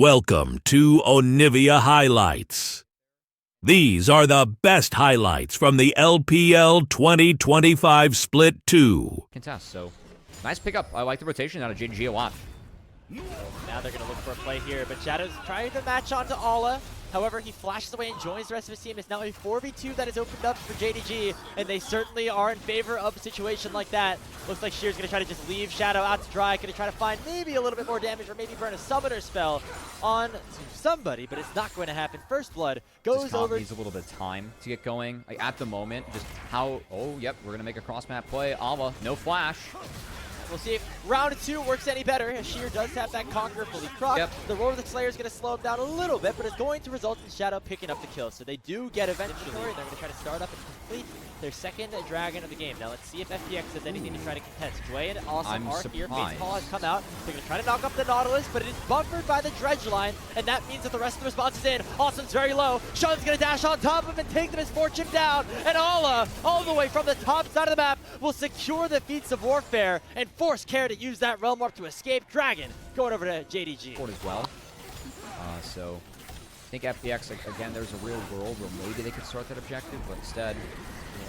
Welcome to Onivia Highlights. These are the best highlights from the LPL 2025 Split 2. Contest, so nice pickup. I like the rotation out of JDG a lot. So now they're going to look for a play here, but Shadow's trying to match onto Ala. However, he flashes away and joins the rest of his team. It's now a 4v2 that is opened up for JDG, and they certainly are in favor of a situation like that. Looks like Sheer's going to try to just leave Shadow out to dry, going to try to find maybe a little bit more damage or maybe burn a summoner spell on to somebody, but it's not going to happen. First Blood goes over. Needs a little bit of time to get going. Like at the moment, just how, oh, yep, we're going to make a cross-map play. Ala, no flash. We'll see if round 2 works any better, as Sheer does have that Conqueror fully proc. Yep. The Roar of the Slayer is going to slow him down a little bit, but it's going to result in Shadow picking up the kill. So they do get eventually. They're going to try to start up and complete their second dragon of the game. Now let's see if FPX does anything to try to contest. Jway and Awesome are here. Fate's Call has come out. They're going to try to knock up the Nautilus, but it is buffered by the Dredge line, and that means that the rest of the response is in. Awesome's very low. Sean's going to dash on top of him and take the Misfortune down. And Ala, all the way from the top side of the map, will secure the Feats of Warfare and force Care to use that Realm Warp to escape. Dragon going over to JDG. As well. So I think FPX, again, there's a real world where maybe they could start that objective, but instead,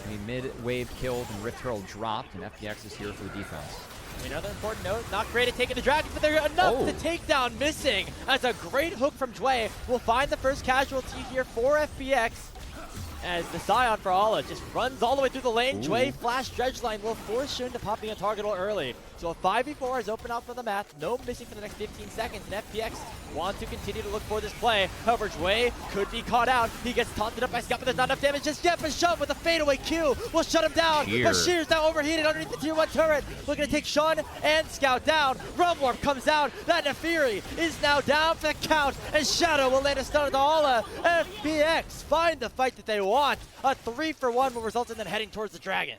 I mean, mid-wave killed and Rift Herald dropped, and FPX is here for the defense. Another important note, not great at taking the dragon, but they're enough to take down missing. That's a great hook from Jway. We'll find the first casualty here for FPX. As the Scion for Ala just runs all the way through the lane. Jway flash Dredge line will force Shun to pop the target early. So a 5v4 is open up for the map. No missing for the next 15 seconds. And FPX want to continue to look for this play. However, Jway could be caught out. He gets taunted up by Scout, but there's not enough damage just yet. But Shun with a fadeaway Q will shut him down. But Sheer's now overheated underneath the tier 1 turret. Looking to take Shun and Scout down. Realm Warp comes out. That Nefiri is now down for the count. And Shadow will land a stun to Ala. FPX find the fight that they want. A 3-for-1 will result in them heading towards the dragon.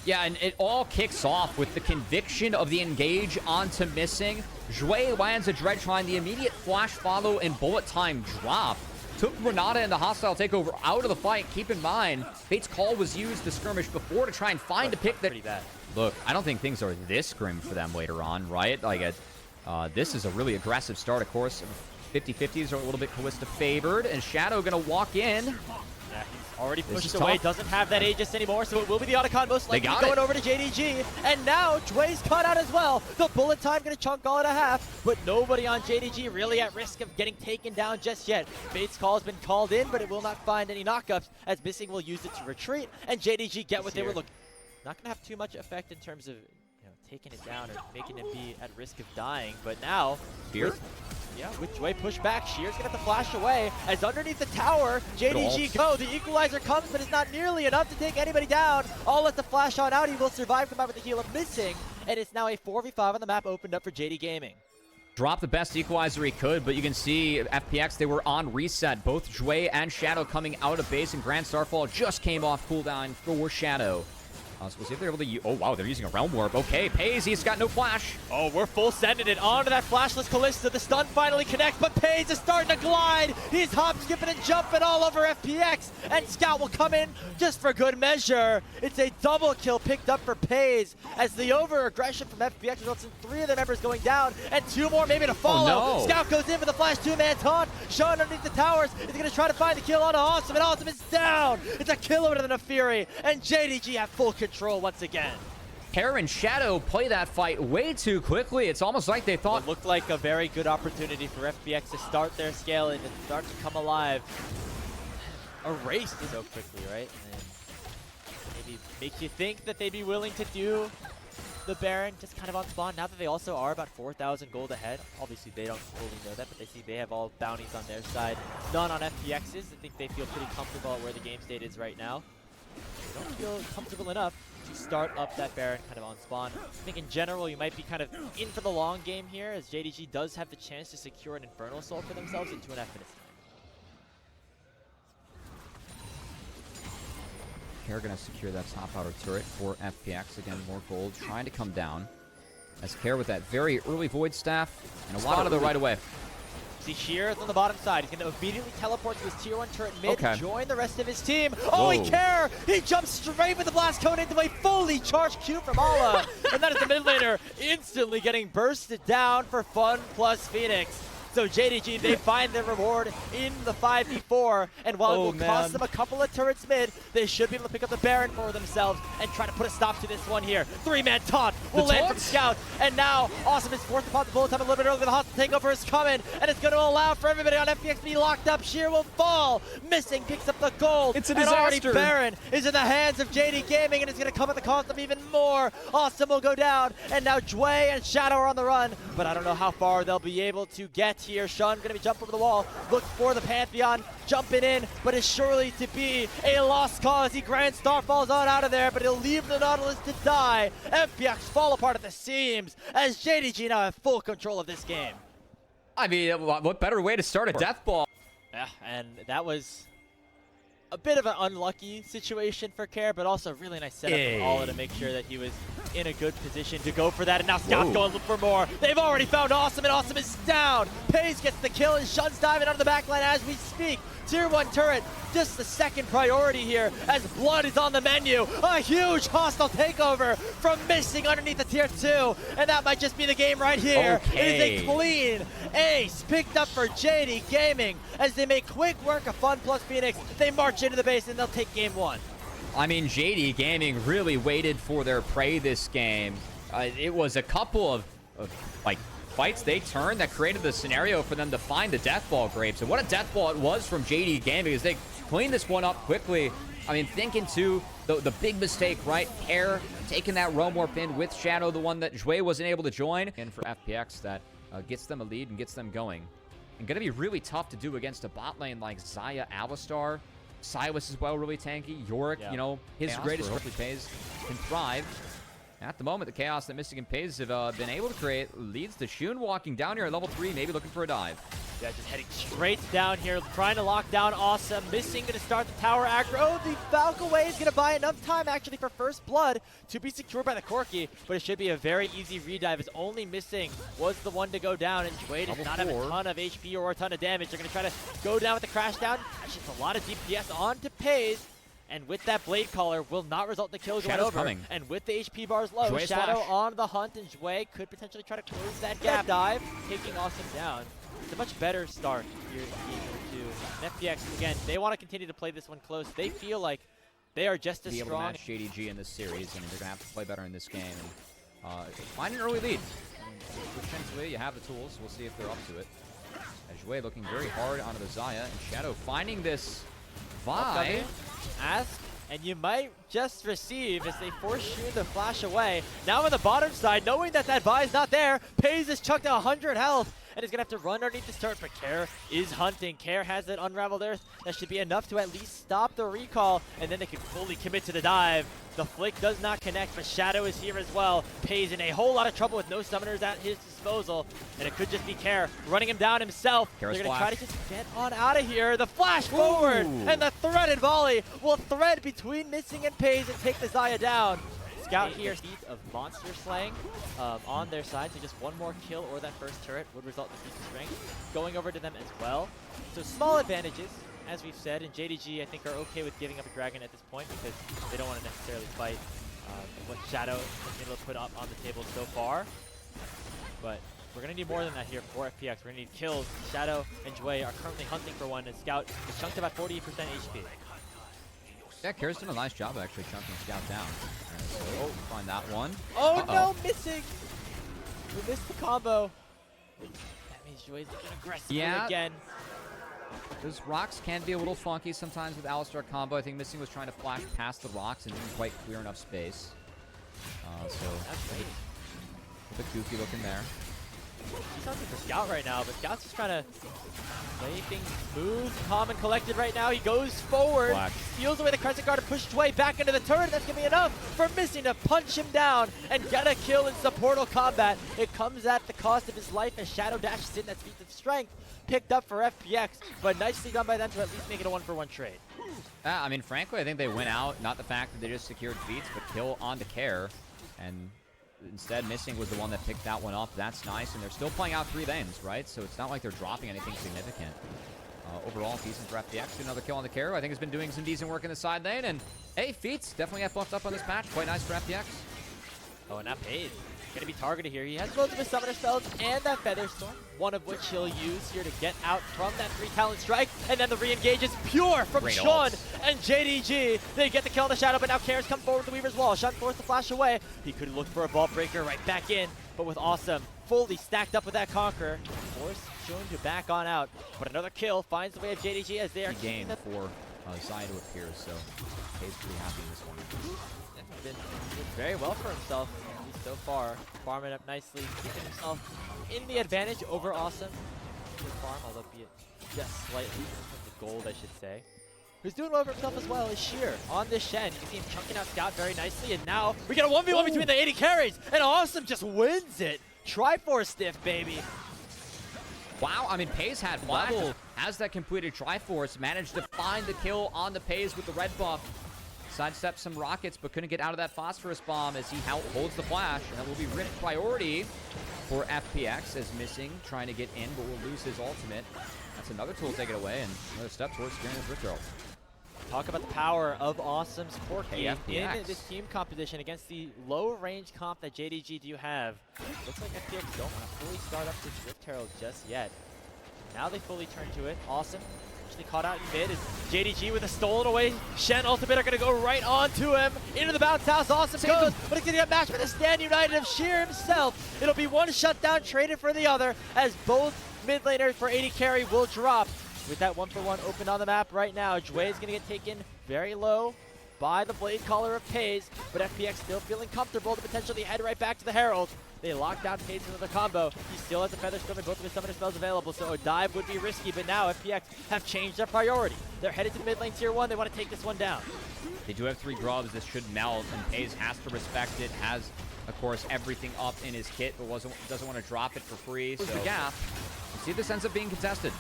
Yeah, and it all kicks off with the conviction of the engage onto missing. Jway lands a Dredge line, the immediate flash follow and bullet time drop. Took Renata and the hostile takeover out of the fight. Keep in mind, Fate's Call was used to skirmish before to try and find a pick that... Pretty bad. Look, I don't think things are this grim for them later on, right? Like, this is a really aggressive start, of course. 50-50s are a little bit Callista favored, and Shadow gonna walk in. Yeah, he's already pushed away, doesn't have that Aegis anymore, so it will be the Otacon most likely going over to JDG. And now Jway's caught out as well. The bullet time gonna chunk all at a half, but nobody on JDG really at risk of getting taken down just yet. Fate's Call has been called in, but it will not find any knockups, as Missing will use it to retreat, and JDG get what they were looking. Not gonna have too much effect in terms of taking it down or making him be at risk of dying, but now yeah, with Jway push back, Sheer's gonna have to flash away as underneath the tower, JDG go. The equalizer comes, but it's not nearly enough to take anybody down. All let the flash on out. He will survive, come out with the heal of Missing, and it's now a 4v5 on the map opened up for JD Gaming. Drop the best equalizer he could, but you can see FPX, they were on reset. Both Jway and Shadow coming out of base, and Grand Starfall just came off cooldown for Shadow. So we'll see if they're able to use... Oh, wow, they're using a Realm Warp. Okay, Pays, he's got no flash. Oh, we're full sending it onto that flashless Callista. The stun finally connects, but Pays is starting to glide. He's hop, skipping, and jumping all over FPX. And Scout will come in just for good measure. It's a double kill picked up for Pays, as the over-aggression from FPX results in 3 of their members going down, and 2 more maybe to follow. Oh, no. Scout goes in for the flash 2-man taunt. Sean underneath the towers is going to try to find the kill on Awesome, and Awesome is down. It's a kill over to the Nefiri, and JDG have full control once again. Care and Shadow play that fight way too quickly. It's almost like they thought... It looked like a very good opportunity for FPX to start their scaling and start to come alive. Erased so quickly, right? And maybe makes you think that they'd be willing to do the Baron just kind of on spawn, now that they also are about 4,000 gold ahead. Obviously, they don't fully know that, but they see they have all bounties on their side. None on FPX's. I think they feel pretty comfortable at where the game state is right now. They don't feel comfortable enough to start up that Baron kind of on spawn. I think in general you might be kind of in for the long game here, as JDG does have the chance to secure an Infernal Soul for themselves into an Infinite. Care gonna secure that top outer turret for FPX. Again, more gold trying to come down. As Care with that very early Void Staff and a lot of the right away. See Sheer on the bottom side. He's going to immediately teleport to his tier 1 turret mid, join the rest of his team. Oh, he Care! He jumps straight with the blast cone into a fully charged Q from Ala. And that is the mid laner instantly getting bursted down for FunPlus Phoenix. So JDG, they find their reward in the 5v4, and while it will cost them a couple of turrets mid, they should be able to pick up the Baron for themselves and try to put a stop to this one here. 3-man taunt will land from Scout, and now Awesome is forced to pop the bullet time a little bit early. The hostile takeover is coming, and it's going to allow for everybody on FPX to be locked up. Sheer will fall. Missing picks up the gold. It's a disaster. And already Baron is in the hands of JD Gaming, and it's going to come at the cost of even more. Awesome will go down, and now Jue and Shadow are on the run, but I don't know how far they'll be able to get here. Sean going to be jumping over the wall, look for the Pantheon, jumping in, but it's surely to be a lost cause. He Grand Star falls on out of there, but he'll leave the Nautilus to die. FPX fall apart at the seams as JDG now have full control of this game. I mean, what better way to start a death ball? Yeah, and that was a bit of an unlucky situation for Care, but also a really nice setup for Ola to make sure that he was in a good position to go for that. And now Scout's going to look for more. They've already found Awesome, and Awesome is down. Pays gets the kill, and Shun's diving out of the backline as we speak. Tier 1 turret, just the second priority here as Blood is on the menu. A huge hostile takeover from Missing underneath the Tier 2, and that might just be the game right here. It is a clean ace picked up for JD Gaming as they make quick work of FunPlus Phoenix. They march into the base and they'll take game 1. I mean, JD Gaming really waited for their prey this game. It was a couple of like fights they turned that created the scenario for them to find the death ball grapes. And what a death ball it was from JD Gaming as they cleaned this one up quickly. I mean, thinking too, the big mistake, right? Air taking that roam warp in with Shadow, the one that Jue wasn't able to join. And for FPX, that gets them a lead and gets them going. And gonna be really tough to do against a bot lane like Xayah, Alistar, Silas as well, really tanky. Yorick, you know, his Chaos greatest hopefully Pays can thrive. At the moment, the chaos that Mystic and Pays have been able to create leads to Shun walking down here at level 3, maybe looking for a dive. Yeah, just heading straight down here, trying to lock down Awesome. Missing, going to start the tower aggro. The Falcoway is going to buy enough time, actually, for first blood to be secured by the Corki, but it should be a very easy redive, as only Missing was the one to go down, and Jue does not have a ton of HP or a ton of damage. They're going to try to go down with the crash down. That's just a lot of DPS onto Pays. And with that Blade Caller, will not result in the kill going over. Coming. And with the HP bars low, Jue's Shadow flash on the hunt, and Jue could potentially try to close that gap. Dive, taking Awesome down. It's a much better start here in Game 2. And FPX, again, they want to continue to play this one close. They feel like they are just as strong. Be able to match JDG in this series. I mean, they're going to have to play better in this game. And find an early lead. Potentially, you have the tools. We'll see if they're up to it. As Jue looking very hard onto the Xayah, and Shadow finding this Vi. Ask, and you might just receive as they force Shun to flash away. Now on the bottom side, knowing that that Vi is not there, Pays is chucked to 100 health and is going to have to run underneath the start, but Care is hunting. Care has that Unraveled Earth. That should be enough to at least stop the recall, and then they can fully commit to the dive. The flick does not connect, but Shadow is here as well. Pays in a whole lot of trouble with no summoners at his disposal, and it could just be Care running him down himself. Care's They're going to try to just get on out of here. The flash forward, and the threaded volley will thread between Missing and Pays and take the Xayah down. Scout here, feat of monster slaying on their side, so just one more kill or that first turret would result in feat of strength going over to them as well. So small advantages, as we've said, and JDG I think are okay with giving up a dragon at this point because they don't want to necessarily fight what Shadow has been able to put up on the table so far. But we're going to need more than that here for FPX. We're going to need kills. Shadow and Jue are currently hunting for one, and Scout is chunked about 40% HP. Yeah, Care's done a nice job actually chunking Scout down. So, find that one. Oh no, Missing! We missed the combo. That means Jue's looking aggressively again. Those rocks can be a little funky sometimes with Alistar combo. I think Missing was trying to flash past the rocks and didn't quite clear enough space. So that's great. A bit goofy looking there. He's hunting for Scout right now, but Scout's just trying to play things smooth, calm, and collected right now. He goes forward, steals away the Crescent Guard, and pushes Jue back into the turret. That's going to be enough for Missing to punch him down and get a kill in supportal combat. It comes at the cost of his life as Shadow dashes in. That feat of strength picked up for FPX, but nicely done by them to at least make it a 1-for-1 trade. I mean, frankly, I think they went out, not the fact that they just secured feats, but kill onto Care, and instead Missing was the one that picked that one up. That's nice, and they're still playing out 3 lanes, right? So it's not like they're dropping anything significant. Overall, decent for FPX. Another kill on the Care, I think has been doing some decent work in the side lane, and hey, feats definitely got buffed up on this patch. Quite nice for FPX. Oh, and now Paige gonna be targeted here. He has both of his summoner spells and that Feather Storm, one of which he'll use here to get out from that 3 talent strike. And then the re-engage is pure from Great Sean ult. and JDG. They get the kill on the Shadow, but now Karis come forward with the Weaver's Wall. Sean forced the flash away. He could look for a Vault Breaker right back in, but with Awesome fully stacked up with that Conqueror, force Sean to back on out. But another kill finds the way of JDG as they are Game for Zion to appear, so Paige pretty happy in this one. Been very well for himself, at least so far. Farming up nicely, keeping himself in the advantage over Awesome. Good farm, although be it just slightly, in terms of gold, I should say. Who's doing well for himself as well is Sheer on this Shen. You can see him chunking out Scout very nicely, and now we get a 1v1 between the 80 carries, and Awesome just wins it. Triforce stiff, baby. Wow, I mean, Paze had flash, has that completed Triforce, managed to find the kill on the Paze with the red buff. Sidestepped some rockets, but couldn't get out of that phosphorus bomb as he holds the flash, and that will be Rift priority for FPX as Missing, trying to get in, but will lose his ultimate. That's another tool to take it away, and another step towards securing his Rift Herald. Talk about the power of Awesome's Corki in FPX. this team competition against the low-range comp that JDG do have. Looks like FPX don't want to fully start up this Rift Herald just yet. Now they fully turn to it. Awesome. Actually caught out in mid is JDG with a stolen away. Shen ultimate are going to go right onto him. Into the bounce house. Awesome goes, but it's going to get matched with a Stand United of Sheer himself. It'll be one shutdown traded for the other as both mid laners for 80 carry will drop. With that 1-for-1 open on the map right now, Jway is going to get taken very low by the Blade Caller of Paze, but FPX still feeling comfortable to potentially head right back to the Herald. They lock down Paze into the combo. He still has the Feather Storm and both of his summoner spells available, so a dive would be risky, but now FPX have changed their priority. They're headed to mid lane tier 1. They want to take this one down. They do have 3 grubs. This should melt, and Paze has to respect it. Has, of course, everything up in his kit, but doesn't want to drop it for free. So, yeah, we'll see if this ends up being contested.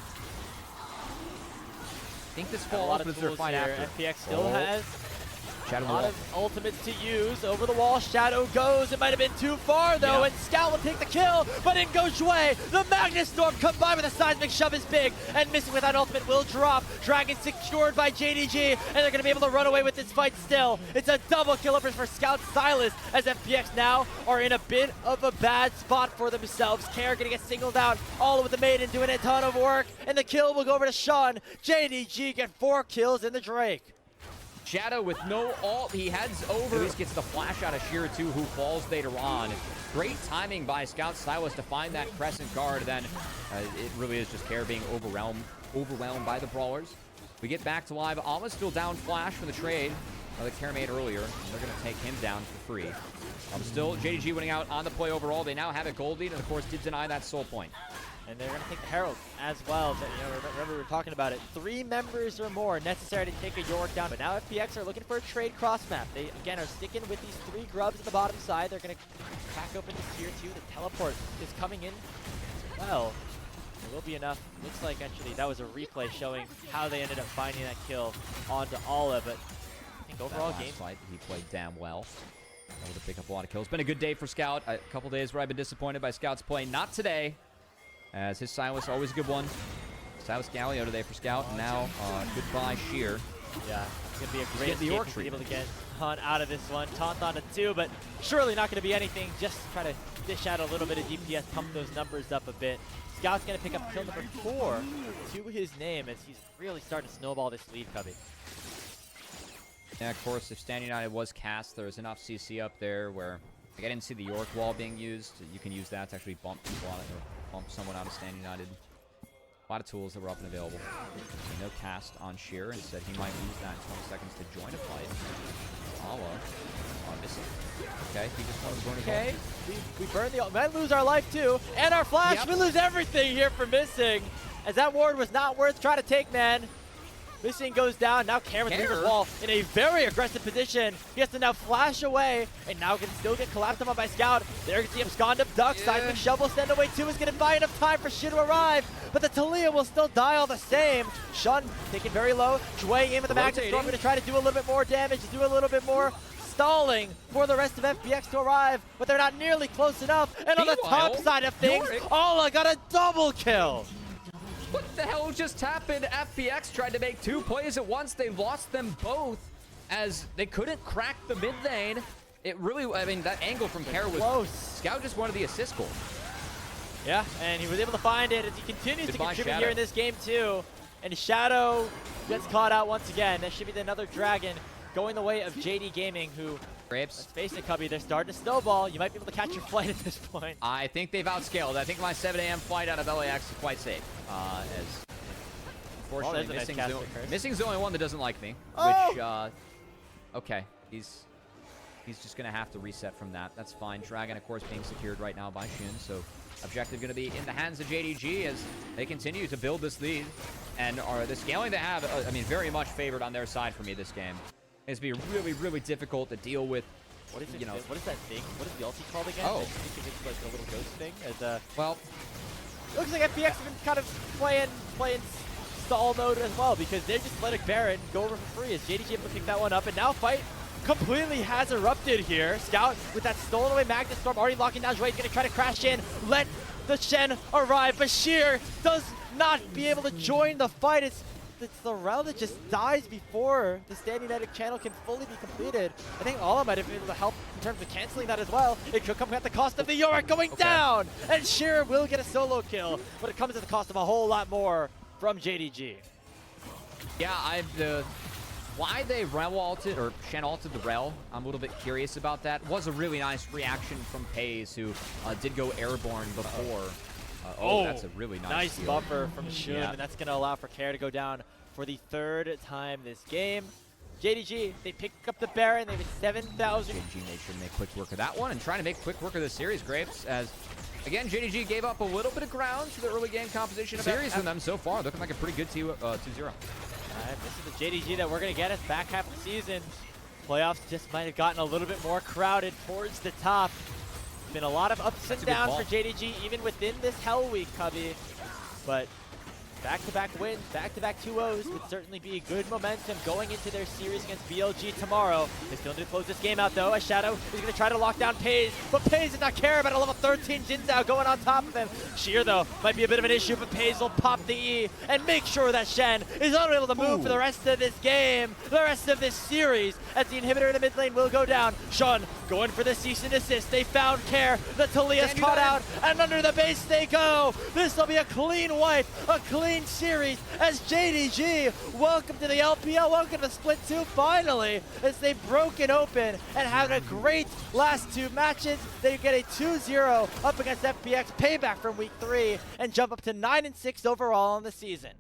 I think this falls, but it's their fight after. FPX still has Shadow a lot of ultimates to use. Over the wall, Shadow goes. It might have been too far, though, and Scout will take the kill, but in goes Jway. The Magnus Storm combined with a Seismic Shove is big, and Missing with that ultimate will drop. Dragon secured by JDG, and they're going to be able to run away with this fight still. It's a double kill for Scout Silas, as FPX now are in a bit of a bad spot for themselves. Care going to get singled out, all with the Maiden doing a ton of work, and the kill will go over to Sean. JDG get 4 kills in the Drake. Shadow with no ult, he heads over. At least gets the flash out of Sheer too, who falls later on. Great timing by Scout Silas to find that Crescent guard. Then it really is just Care being overwhelmed by the brawlers. We get back to live. Alma's still down flash from the trade that Care made earlier. And they're going to take him down for free. Still, JDG winning out on the play overall. They now have a gold lead, and of course did deny that soul point. And they're going to take the Herald as well. But, remember we were talking about it. 3 members or more necessary to take a York down. But now FPX are looking for a trade cross map. They, again, are sticking with these 3 grubs at the bottom side. They're going to crack open this tier 2. The teleport is coming in well. It will be enough. Looks like, actually, that was a replay showing how they ended up finding that kill onto Ala. But I think overall game fight, he played damn well. Able to pick up a lot of kills. Been a good day for Scout. A couple days where I've been disappointed by Scout's play. Not today. As his Silas, always a good one. Silas Galio today for Scout. And now, goodbye, Sheer. Yeah, it's going to be a great escape to be able to get Hunt out of this one. Taunt on to 2, but surely not going to be anything. Just try to dish out a little bit of DPS, pump those numbers up a bit. Scout's going to pick up kill number 4 to his name as he's really starting to snowball this lead, Cubby. Yeah, of course, if Stand United was cast, there was enough CC up there where like, I didn't see the York wall being used. You can use that to actually bump people out or bump someone out of Stand United. A lot of tools that were up and available. No cast on Sheer. Instead, he might use that in 20 seconds to join a fight. Ala missing. Okay, he just wanted to burn his okay, we burn the ult. We might lose our life too, and our flash. Yep. We lose everything here for Missing, as that ward was not worth trying to take, man. Missing goes down. Now Care with Weaver's Wall in a very aggressive position. He has to now flash away, and now can still get collapsed on by Scout. There you can see him scond up Duck. Seismic Shovel send away 2 is going to buy enough time for Shin to arrive, but the Talia will still die all the same. Shun taken very low. Jway in with the Magnus Storm, going to try to do a little bit more damage, do a little bit more stalling for the rest of FPX to arrive, but they're not nearly close enough. And on the top side of things, Ala got a double kill. What the hell just happened? FPX tried to make 2 plays at once. They lost them both as they couldn't crack the mid lane. It really, I mean, that angle from Kara was close. Scout just wanted the assist goal. Yeah, and he was able to find it as he continues to contribute Shadow here in this game too. And Shadow gets caught out once again. That should be another Dragon going the way of JD Gaming, who, Grapes. let's face it, Cubby, they're starting to snowball. You might be able to catch your flight at this point. I think they've outscaled. I think my 7 a.m. flight out of LAX is quite safe. As unfortunately, there's a nice caster curse. Missing's the only one that doesn't like me. Oh! Which, okay, he's just gonna have to reset from that. That's fine. Dragon, of course, being secured right now by Shun, so objective gonna be in the hands of JDG as they continue to build this lead. And the scaling they have, I mean, very much favored on their side for me this game. It's be really, really difficult to deal with. What is it? You know, what is that thing? What is the ulti called again? Oh. I think it's like a little ghost thing. As well, looks like FPX have been kind of playing stall mode as well, because they just let a Baron go over for free as JDG able to pick that one up, and now fight completely has erupted here. Scout with that stolen away Magnus Storm already locking down Joy. He's going to try to crash in, let the Shen arrive. Bashir does not be able to join the fight. It's the Rel that just dies before the standing edit channel can fully be completed. I think Ala might have been able to help in terms of canceling that as well. It could come at the cost of the Yorick going down, and Sheer will get a solo kill, but it comes at the cost of a whole lot more from JDG. yeah, why they Rel ulted, or Shen ulted the Rel, I'm a little bit curious about that. Was a really nice reaction from Pays, who did go airborne before. That's a really nice steal. Buffer from Shun, Yeah. and that's going to allow for Kara to go down for the third time this game. JDG, they pick up the Baron. They have 7,000. JDG made sure to make quick work of that one, and trying to make quick work of this series, Grapes, as, again, JDG gave up a little bit of ground to the early game composition of series from them so far. Looking like a pretty good 2-0. This is the JDG that we're going to get us back half of the season. Playoffs just might have gotten a little bit more crowded towards the top. Been a lot of ups and downs for JDG, even within this Hell Week, Cubby. But back-to-back wins, back-to-back 2-0s would certainly be good momentum going into their series against BLG tomorrow. They still need to close this game out, though, as Shadow is going to try to lock down Pays, but Pays does not care about a level 13 Jinzao going on top of him. Sheer, though, might be a bit of an issue, but Pays will pop the E and make sure that Shen is unable to move for the rest of this game, the rest of this series, as the inhibitor in the mid lane will go down. Shun going for the cease and desist. They found Care. The Talia's caught out, and under the base they go. This will be a clean wipe, a clean series, as JDG, welcome to the LPL, welcome to Split 2 finally, as they've broken open and had a great last two matches. They get a 2-0 up against FPX, payback from week 3, and jump up to 9-6 overall on the season.